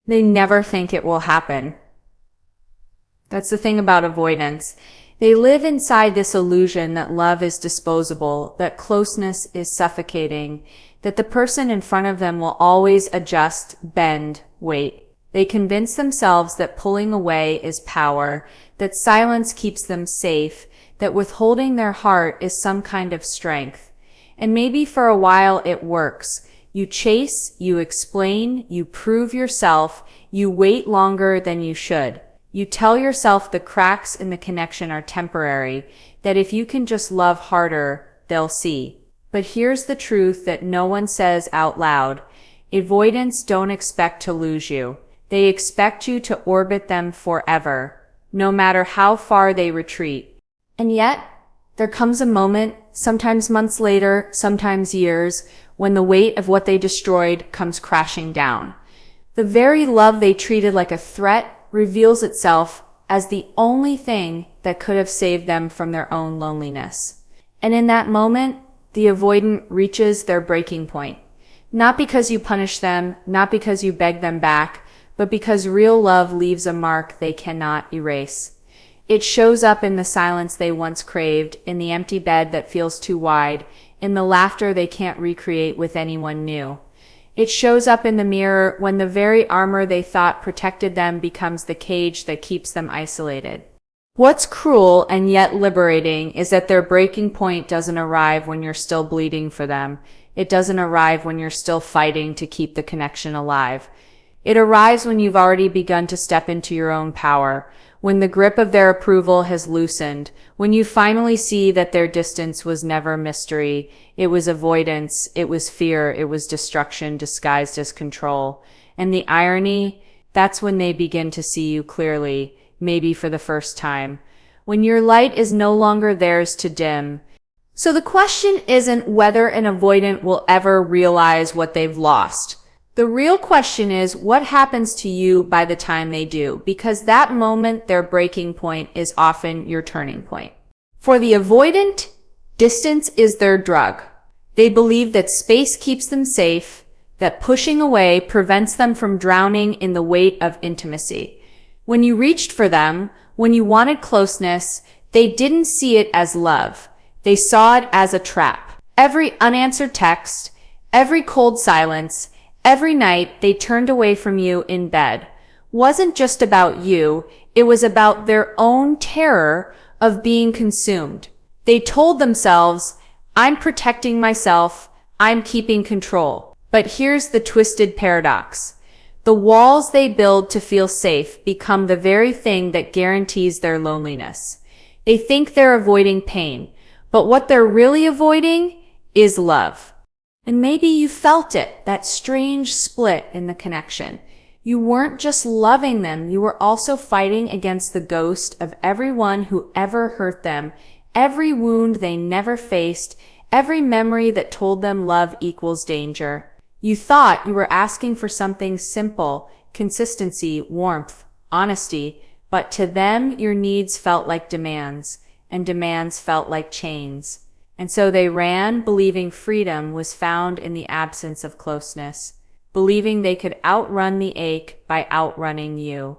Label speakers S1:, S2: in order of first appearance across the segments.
S1: They never think it will happen. That's the thing about avoidance. They live inside this illusion that love is disposable, that closeness is suffocating, that the person in front of them will always adjust, bend, wait. They convince themselves that pulling away is power, that silence keeps them safe, that withholding their heart is some kind of strength. And maybe for a while it works. You chase, you explain, you prove yourself, you wait longer than you should. You tell yourself the cracks in the connection are temporary, that if you can just love harder, they'll see. But here's the truth that no one says out loud. Avoidants don't expect to lose you. They expect you to orbit them forever, no matter how far they retreat. And yet, there comes a moment, sometimes months later, sometimes years, when the weight of what they destroyed comes crashing down. The very love they treated like a threat reveals itself as the only thing that could have saved them from their own loneliness. And in that moment, the avoidant reaches their breaking point. Not because you punish them, not because you beg them back, but because real love leaves a mark they cannot erase. It shows up in the silence they once craved, in the empty bed that feels too wide, in the laughter they can't recreate with anyone new. It shows up in the mirror when the very armor they thought protected them becomes the cage that keeps them isolated. What's cruel and yet liberating is that their breaking point doesn't arrive when you're still bleeding for them. It doesn't arrive when you're still fighting to keep the connection alive. It arrives when you've already begun to step into your own power, when the grip of their approval has loosened, when you finally see that their distance was never mystery, it was avoidance, it was fear, it was destruction disguised as control. And the irony, that's when they begin to see you clearly, maybe for the first time, when your light is no longer theirs to dim. So the question isn't whether an avoidant will ever realize what they've lost. The real question is what happens to you by the time they do, because that moment, their breaking point, is often your turning point. For the avoidant, distance is their drug. They believe that space keeps them safe, that pushing away prevents them from drowning in the weight of intimacy. When you reached for them, when you wanted closeness, they didn't see it as love. They saw it as a trap. Every unanswered text, every cold silence, every night they turned away from you in bed wasn't just about you, it was about their own terror of being consumed. They told themselves, I'm protecting myself, I'm keeping control. But here's the twisted paradox. The walls they build to feel safe become the very thing that guarantees their loneliness. They think they're avoiding pain, but what they're really avoiding is love. And maybe you felt it, that strange split in the connection. You weren't just loving them, you were also fighting against the ghost of everyone who ever hurt them, every wound they never faced, every memory that told them love equals danger. You thought you were asking for something simple, consistency, warmth, honesty, but to them your needs felt like demands, and demands felt like chains. And so they ran, believing freedom was found in the absence of closeness, believing they could outrun the ache by outrunning you.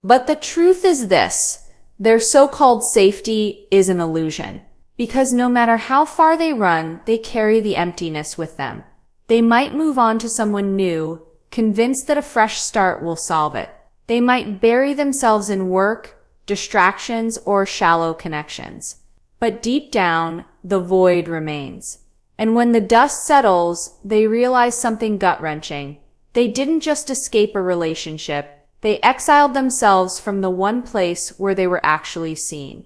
S1: But the truth is this, their so-called safety is an illusion, because no matter how far they run, they carry the emptiness with them. They might move on to someone new, convinced that a fresh start will solve it. They might bury themselves in work, distractions, or shallow connections. But deep down, the void remains. And when the dust settles, they realize something gut-wrenching. They didn't just escape a relationship, they exiled themselves from the one place where they were actually seen.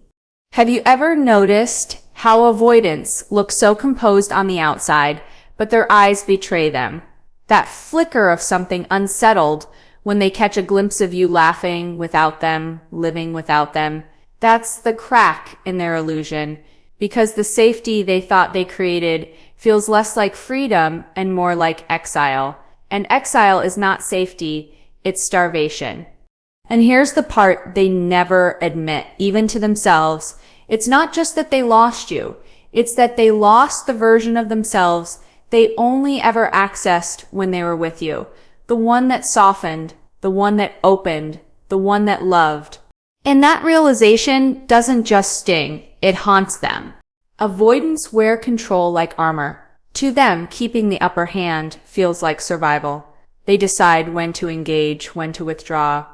S1: Have you ever noticed how avoidants look so composed on the outside, but their eyes betray them? That flicker of something unsettled when they catch a glimpse of you laughing without them, living without them. That's the crack in their illusion, because the safety they thought they created feels less like freedom and more like exile. And exile is not safety, it's starvation. And here's the part they never admit, even to themselves. It's not just that they lost you, it's that they lost the version of themselves they only ever accessed when they were with you. The one that softened, the one that opened, the one that loved. And that realization doesn't just sting, it haunts them. Avoidants wear control like armor. To them, keeping the upper hand feels like survival. They decide when to engage, when to withdraw,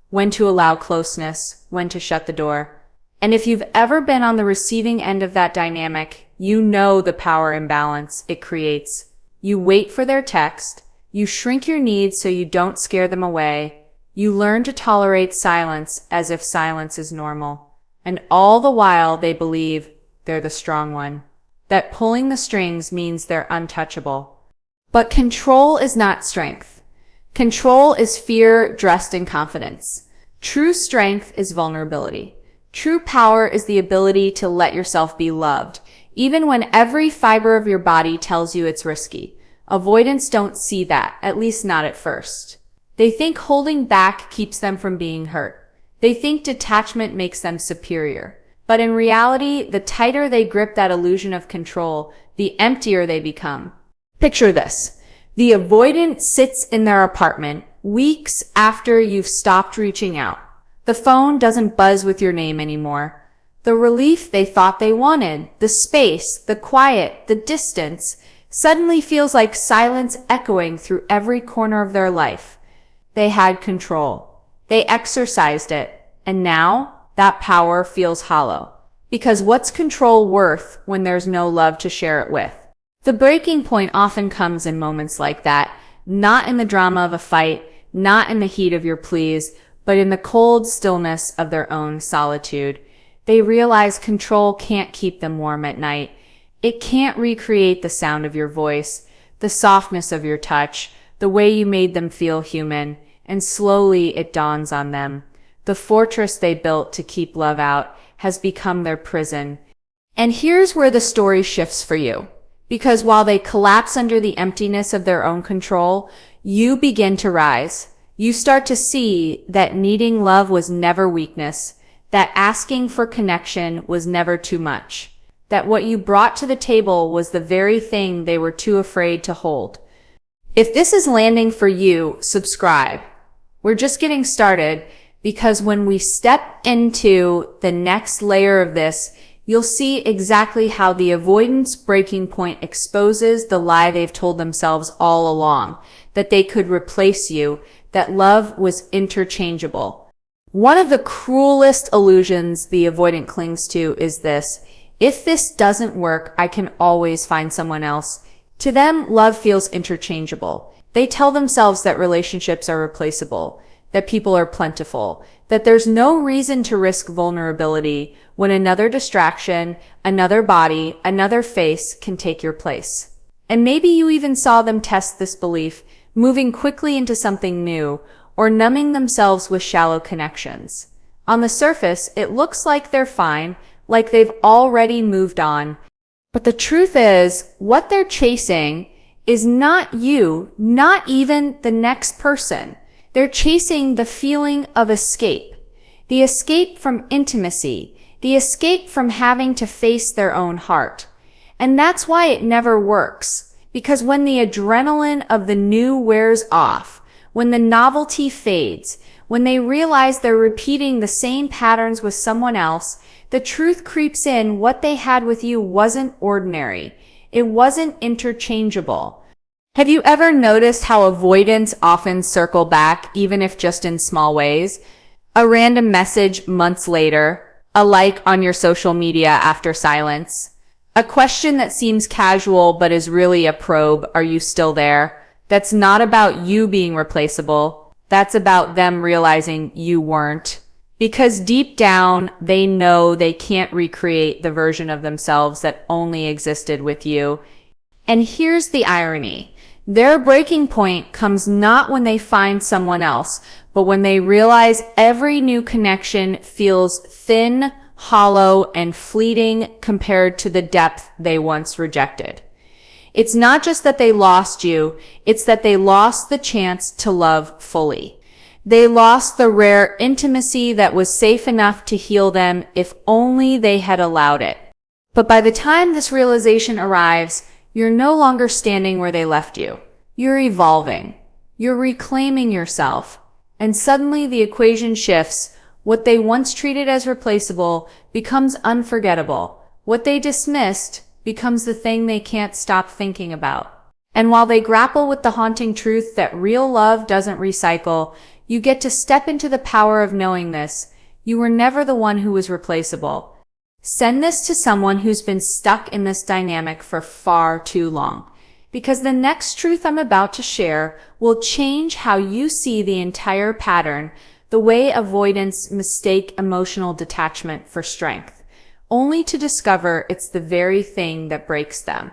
S1: when to allow closeness, when to shut the door. And if you've ever been on the receiving end of that dynamic, you know the power imbalance it creates. You wait for their text, you shrink your needs so you don't scare them away, you learn to tolerate silence as if silence is normal. And all the while they believe they're the strong one, that pulling the strings means they're untouchable. But control is not strength. Control is fear dressed in confidence. True strength is vulnerability. True power is the ability to let yourself be loved, even when every fiber of your body tells you it's risky. Avoidants don't see that, at least not at first. They think holding back keeps them from being hurt. They think detachment makes them superior. But in reality, the tighter they grip that illusion of control, the emptier they become. Picture this. The avoidant sits in their apartment weeks after you've stopped reaching out. The phone doesn't buzz with your name anymore. The relief they thought they wanted, the space, the quiet, the distance, suddenly feels like silence echoing through every corner of their life. They had control. They exercised it. And now, that power feels hollow. Because what's control worth when there's no love to share it with? The breaking point often comes in moments like that, not in the drama of a fight, not in the heat of your pleas, but in the cold stillness of their own solitude. They realize control can't keep them warm at night. It can't recreate the sound of your voice, the softness of your touch, the way you made them feel human, and slowly it dawns on them. The fortress they built to keep love out has become their prison. And here's where the story shifts for you. Because while they collapse under the emptiness of their own control, you begin to rise. You start to see that needing love was never weakness, that asking for connection was never too much, that what you brought to the table was the very thing they were too afraid to hold. If this is landing for you, subscribe. We're just getting started, because when we step into the next layer of this, you'll see exactly how the avoidance breaking point exposes the lie they've told themselves all along, that they could replace you, that love was interchangeable. One of the cruelest illusions the avoidant clings to is this: if this doesn't work, I can always find someone else. To them, love feels interchangeable. They tell themselves that relationships are replaceable, that people are plentiful, that there's no reason to risk vulnerability when another distraction, another body, another face can take your place. And maybe you even saw them test this belief, moving quickly into something new, or numbing themselves with shallow connections. On the surface, it looks like they're fine, like they've already moved on. But the truth is, what they're chasing is not you, not even the next person. They're chasing the feeling of escape, the escape from intimacy, the escape from having to face their own heart. And that's why it never works, because when the adrenaline of the new wears off, when the novelty fades, when they realize they're repeating the same patterns with someone else, the truth creeps in: what they had with you wasn't ordinary. It wasn't interchangeable. Have you ever noticed how avoidants often circle back, even if just in small ways? A random message months later, a like on your social media after silence, a question that seems casual but is really a probe: are you still there? That's not about you being replaceable. That's about them realizing you weren't. Because deep down, they know they can't recreate the version of themselves that only existed with you. And here's the irony. Their breaking point comes not when they find someone else, but when they realize every new connection feels thin, hollow, and fleeting compared to the depth they once rejected. It's not just that they lost you, it's that they lost the chance to love fully. They lost the rare intimacy that was safe enough to heal them if only they had allowed it. But by the time this realization arrives, you're no longer standing where they left you. You're evolving. You're reclaiming yourself. And suddenly the equation shifts. What they once treated as replaceable becomes unforgettable. What they dismissed becomes the thing they can't stop thinking about. And while they grapple with the haunting truth that real love doesn't recycle, you get to step into the power of knowing this. You were never the one who was replaceable. Send this to someone who's been stuck in this dynamic for far too long. Because the next truth I'm about to share will change how you see the entire pattern, the way avoidants mistake emotional detachment for strength, only to discover it's the very thing that breaks them.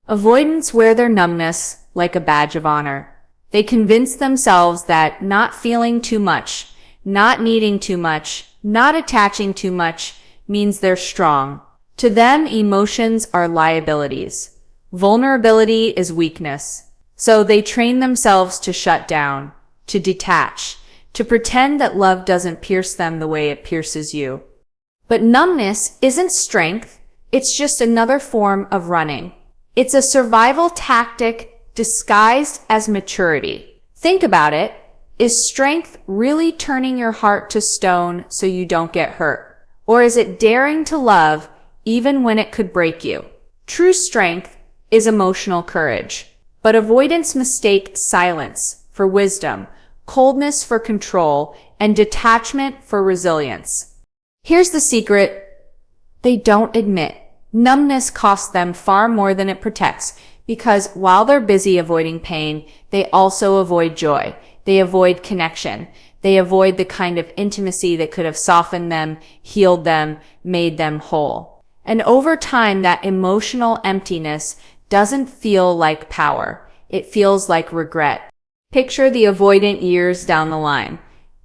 S1: Avoidants wear their numbness like a badge of honor. They convince themselves that not feeling too much, not needing too much, not attaching too much means they're strong. To them, emotions are liabilities. Vulnerability is weakness. So they train themselves to shut down, to detach, to pretend that love doesn't pierce them the way it pierces you. But numbness isn't strength. It's just another form of running. It's a survival tactic disguised as maturity. Think about it. Is strength really turning your heart to stone so you don't get hurt? Or is it daring to love even when it could break you? True strength is emotional courage. But avoidants mistake silence for wisdom, coldness for control, and detachment for resilience. Here's the secret. They don't admit. Numbness costs them far more than it protects, because while they're busy avoiding pain, they also avoid joy. They avoid connection. They avoid the kind of intimacy that could have softened them, healed them, made them whole. And over time, that emotional emptiness doesn't feel like power. It feels like regret. Picture the avoidant years down the line.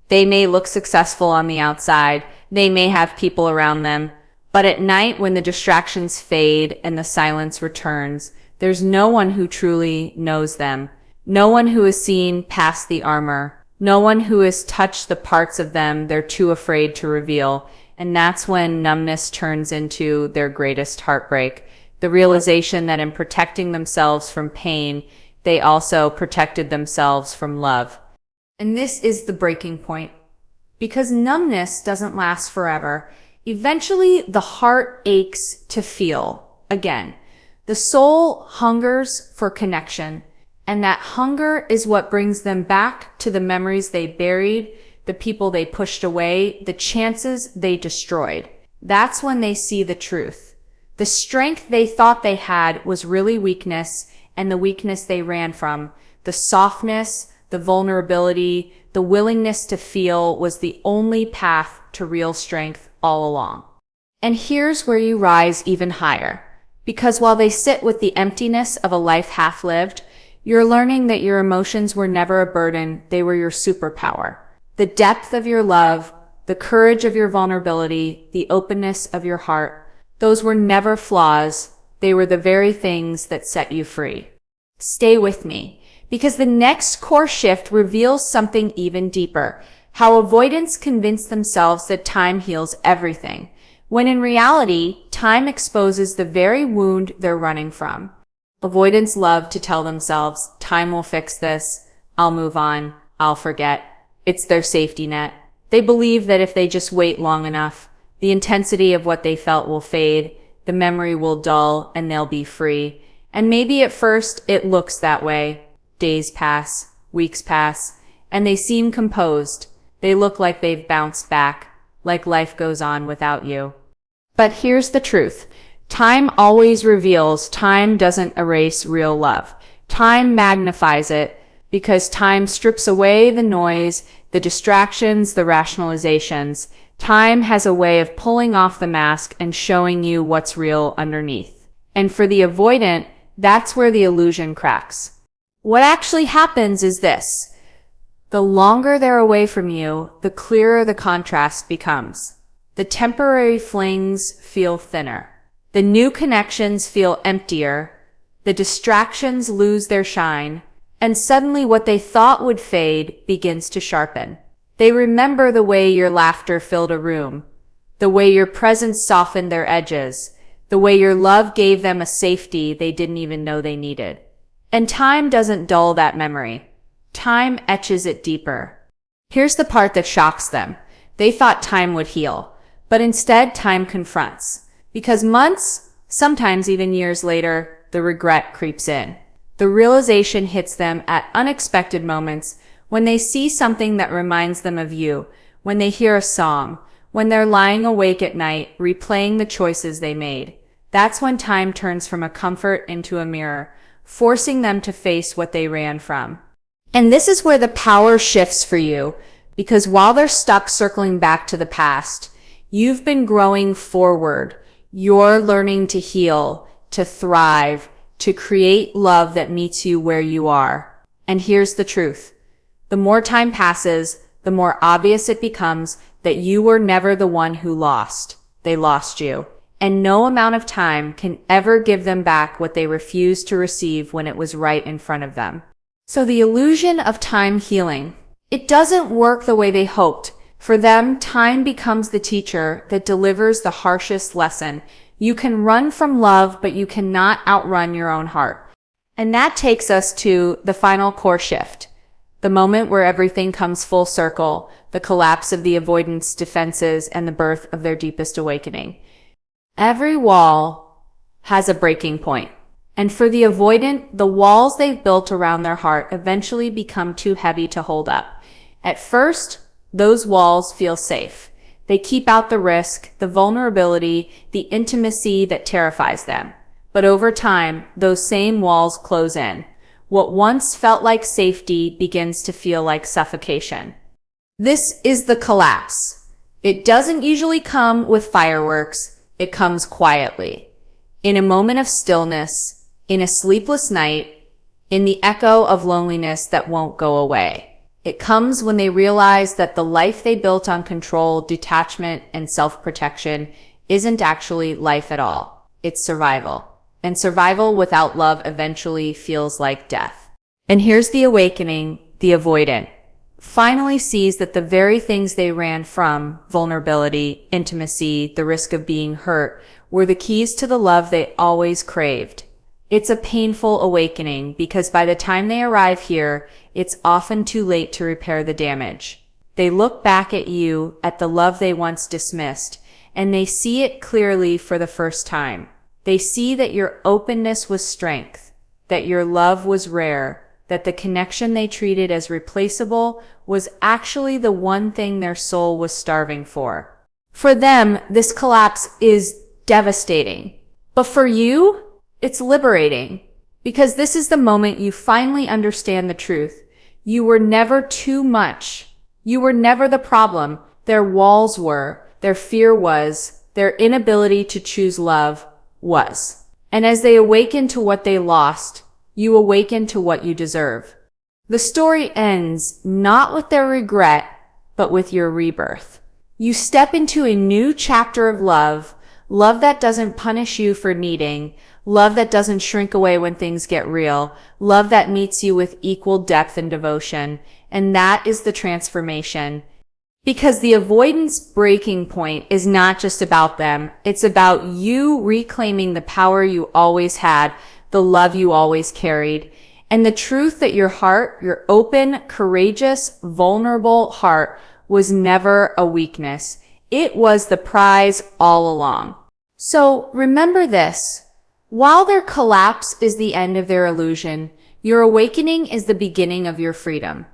S1: They may look successful on the outside. They may have people around them. But at night, when the distractions fade and the silence returns, there's no one who truly knows them. No one who has seen past the armor. No one who has touched the parts of them they're too afraid to reveal. And that's when numbness turns into their greatest heartbreak. The realization that in protecting themselves from pain, they also protected themselves from love. And this is the breaking point. Because numbness doesn't last forever. Eventually, the heart aches to feel again. The soul hungers for connection. And that hunger is what brings them back to the memories they buried, the people they pushed away, the chances they destroyed. That's when they see the truth. The strength they thought they had was really weakness, and the weakness they ran from, the softness, the vulnerability, the willingness to feel was the only path to real strength all along. And here's where you rise even higher. Because while they sit with the emptiness of a life half-lived, you're learning that your emotions were never a burden, they were your superpower. The depth of your love, the courage of your vulnerability, the openness of your heart, those were never flaws, they were the very things that set you free. Stay with me, because the next core shift reveals something even deeper, how avoidants convince themselves that time heals everything, when in reality, time exposes the very wound they're running from. Avoidants love to tell themselves, time will fix this, I'll move on, I'll forget. It's their safety net. They believe that if they just wait long enough, the intensity of what they felt will fade, the memory will dull, and they'll be free. And maybe at first it looks that way. Days pass, weeks pass, and they seem composed. They look like they've bounced back, like life goes on without you. But here's the truth. Time always reveals, time doesn't erase real love. Time magnifies it because time strips away the noise, the distractions, the rationalizations. Time has a way of pulling off the mask and showing you what's real underneath. And for the avoidant, that's where the illusion cracks. What actually happens is this. The longer they're away from you, the clearer the contrast becomes. The temporary flings feel thinner. The new connections feel emptier, the distractions lose their shine, and suddenly what they thought would fade begins to sharpen. They remember the way your laughter filled a room, the way your presence softened their edges, the way your love gave them a safety they didn't even know they needed. And time doesn't dull that memory. Time etches it deeper. Here's the part that shocks them. They thought time would heal, but instead time confronts. Because months, sometimes even years later, the regret creeps in. The realization hits them at unexpected moments when they see something that reminds them of you, when they hear a song, when they're lying awake at night, replaying the choices they made. That's when time turns from a comfort into a mirror, forcing them to face what they ran from. And this is where the power shifts for you, because while they're stuck circling back to the past, you've been growing forward. You're learning to heal, to thrive, to create love that meets you where you are. And here's the truth. The more time passes, the more obvious it becomes that you were never the one who lost. They lost you. And no amount of time can ever give them back what they refused to receive when it was right in front of them. So the illusion of time healing, it doesn't work the way they hoped. For them, time becomes the teacher that delivers the harshest lesson. You can run from love, but you cannot outrun your own heart. And that takes us to the final core shift, the moment where everything comes full circle, the collapse of the avoidance defenses and the birth of their deepest awakening. Every wall has a breaking point. And for the avoidant, the walls they've built around their heart eventually become too heavy to hold up. At first, those walls feel safe. They keep out the risk, the vulnerability, the intimacy that terrifies them. But over time, those same walls close in. What once felt like safety begins to feel like suffocation. This is the collapse. It doesn't usually come with fireworks. It comes quietly. In a moment of stillness, in a sleepless night, in the echo of loneliness that won't go away. It comes when they realize that the life they built on control, detachment, and self-protection isn't actually life at all. It's survival. And survival without love eventually feels like death. And here's the awakening, the avoidant. Finally sees that the very things they ran from, vulnerability, intimacy, the risk of being hurt, were the keys to the love they always craved. It's a painful awakening because by the time they arrive here, it's often too late to repair the damage. They look back at you, at the love they once dismissed, and they see it clearly for the first time. They see that your openness was strength, that your love was rare, that the connection they treated as replaceable was actually the one thing their soul was starving for. For them, this collapse is devastating. But for you, it's liberating, because this is the moment you finally understand the truth. You were never too much. You were never the problem. Their walls were, their fear was, their inability to choose love was. And as they awaken to what they lost, you awaken to what you deserve. The story ends not with their regret, but with your rebirth. You step into a new chapter of love, love that doesn't punish you for needing, love that doesn't shrink away when things get real, love that meets you with equal depth and devotion. And that is the transformation. Because the avoidance breaking point is not just about them. It's about you reclaiming the power you always had, the love you always carried, and the truth that your heart, your open, courageous, vulnerable heart was never a weakness. It was the prize all along. So remember this. While their collapse is the end of their illusion, your awakening is the beginning of your freedom.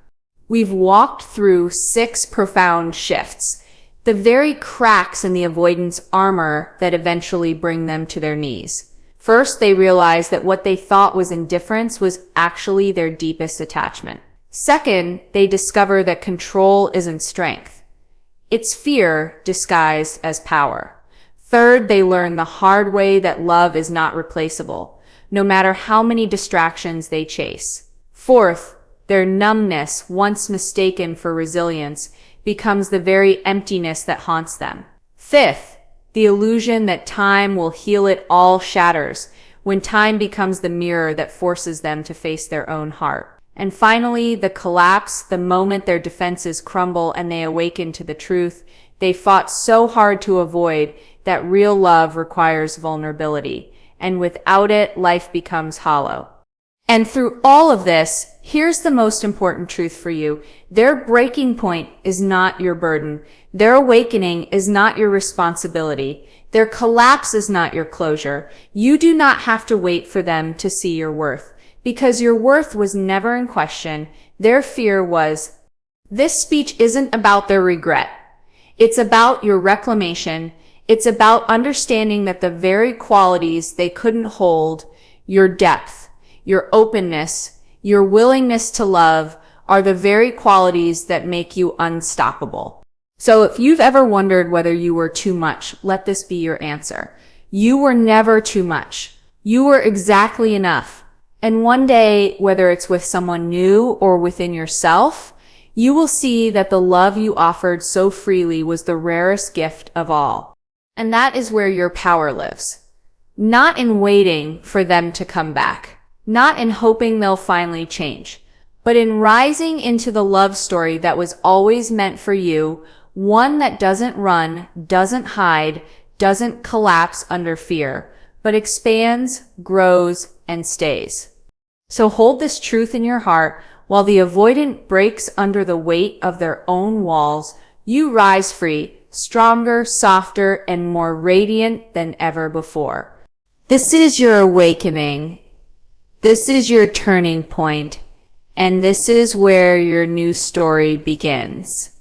S1: We've walked through 6 profound shifts, the very cracks in the avoidance armor that eventually bring them to their knees. First, they realize that what they thought was indifference was actually their deepest attachment. Second, they discover that control isn't strength. It's fear disguised as power. Third, they learn the hard way that love is not replaceable, no matter how many distractions they chase. Fourth, their numbness, once mistaken for resilience, becomes the very emptiness that haunts them. Fifth, the illusion that time will heal it all shatters when time becomes the mirror that forces them to face their own heart. And finally, the collapse, the moment their defenses crumble and they awaken to the truth they fought so hard to avoid, that real love requires vulnerability, and without it, life becomes hollow. And through all of this, here's the most important truth for you. Their breaking point is not your burden. Their awakening is not your responsibility. Their collapse is not your closure. You do not have to wait for them to see your worth, because your worth was never in question. Their fear was. This speech isn't about their regret. It's about your reclamation. It's about understanding that the very qualities they couldn't hold, your depth, your openness, your willingness to love, are the very qualities that make you unstoppable. So if you've ever wondered whether you were too much, let this be your answer. You were never too much. You were exactly enough. And one day, whether it's with someone new or within yourself, you will see that the love you offered so freely was the rarest gift of all. And that is where your power lives. Not in waiting for them to come back, not in hoping they'll finally change, but in rising into the love story that was always meant for you, one that doesn't run, doesn't hide, doesn't collapse under fear, but expands, grows, and stays. So hold this truth in your heart. While the avoidant breaks under the weight of their own walls, you rise free, stronger, softer, and more radiant than ever before. This is your awakening. This is your turning point. And this is where your new story begins.